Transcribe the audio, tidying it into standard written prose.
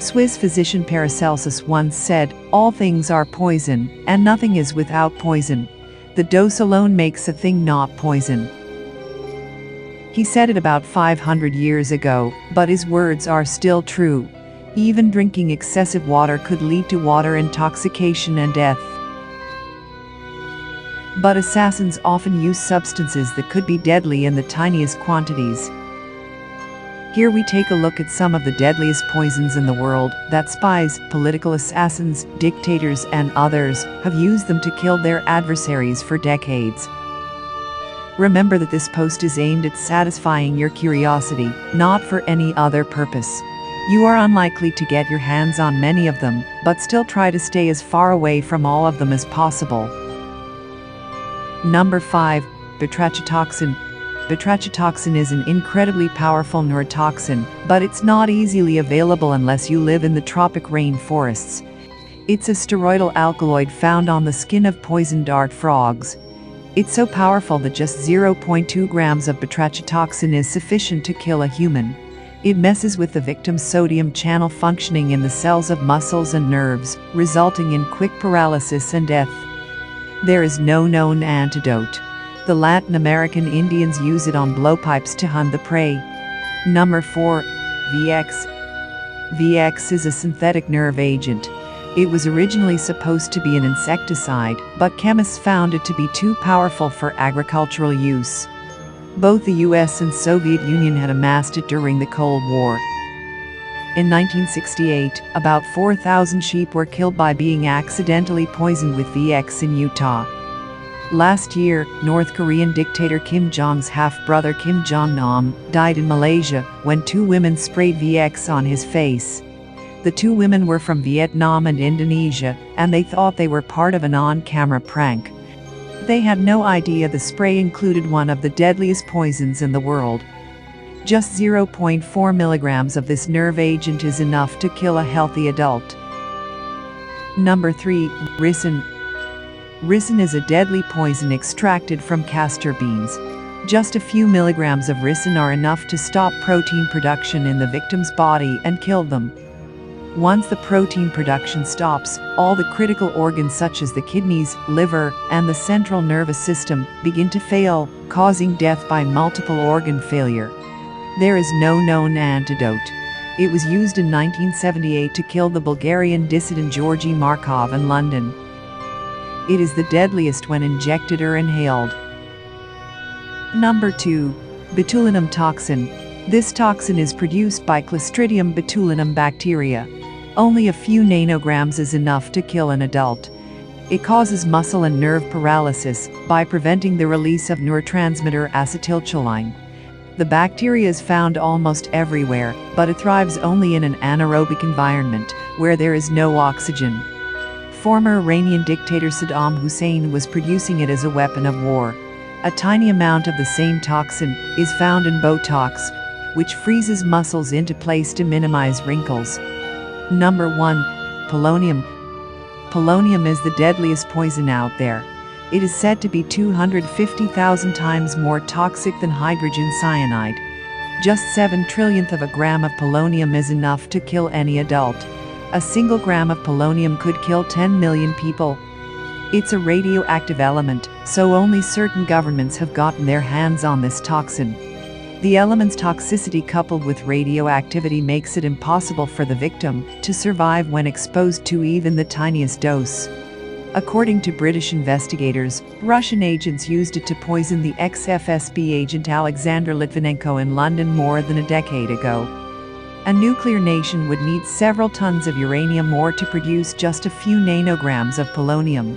Swiss physician Paracelsus once said, "All things are poison, and nothing is without poison. The dose alone makes a thing not poison." He said it about 500 years ago, but his words are still true. Even drinking excessive water could lead to water intoxication and death. But assassins often use substances that could be deadly in the tiniest quantities. Here we take a look at some of the deadliest poisons in the world that spies, political assassins, dictators, and others have used them to kill their adversaries for decades. Remember that this post is aimed at satisfying your curiosity, not for any other purpose. You are unlikely to get your hands on many of them, but still try to stay as far away from all of them as possible. Number 5. Batrachitoxin. Batrachitoxin is an incredibly powerful neurotoxin, but it's not easily available unless you live in the tropic rainforests. It's a steroidal alkaloid found on the skin of poison dart frogs. It's so powerful that just 0.2 grams of batrachitoxin is sufficient to kill a human. It messes with the victim's sodium channel functioning in the cells of muscles and nerves, resulting in quick paralysis and death. There is no known antidote. The Latin American Indians use it on blowpipes to hunt the prey. Number 4. VX. VX is a synthetic nerve agent. It was originally supposed to be an insecticide, but chemists found it to be too powerful for agricultural use. Both the US and Soviet Union had amassed it during the Cold War. In 1968, about 4,000 sheep were killed by being accidentally poisoned with VX in Utah. Last year, North Korean dictator Kim Jong's half-brother Kim Jong-nam died in Malaysia when 2 women sprayed VX on his face. The 2 women were from Vietnam and Indonesia, and they thought they were part of an on-camera prank. They had no idea the spray included one of the deadliest poisons in the world. Just 0.4 milligrams of this nerve agent is enough to kill a healthy adult. Number 3. Ricin. Ricin is a deadly poison extracted from castor beans. Just a few milligrams of ricin are enough to stop protein production in the victim's body and kill them. Once the protein production stops, all the critical organs such as the kidneys, liver, and the central nervous system begin to fail, causing death by multiple organ failure. There is no known antidote. It was used in 1978 to kill the Bulgarian dissident Georgy Markov in London. It is the deadliest when injected or inhaled. Number 2. Botulinum toxin. This toxin is produced by Clostridium botulinum bacteria. Only a few nanograms is enough to kill an adult. It causes muscle and nerve paralysis by preventing the release of neurotransmitter acetylcholine. The bacteria is found almost everywhere, but it thrives only in an anaerobic environment where there is no oxygen. Former Iranian dictator Saddam Hussein was producing it as a weapon of war. A tiny amount of the same toxin is found in Botox, which freezes muscles into place to minimize wrinkles. Number 1. Polonium. Polonium is the deadliest poison out there. It is said to be 250,000 times more toxic than hydrogen cyanide. Just 7/1,000,000,000 of a gram of polonium is enough to kill any adult. A single gram of polonium could kill 10 million people. It's a radioactive element, so only certain governments have gotten their hands on this toxin. The element's toxicity coupled with radioactivity makes it impossible for the victim to survive when exposed to even the tiniest dose. According to British investigators, Russian agents used it to poison the ex-FSB agent Alexander Litvinenko in London more than a decade ago. A nuclear nation would need several tons of uranium ore to produce just a few nanograms of polonium.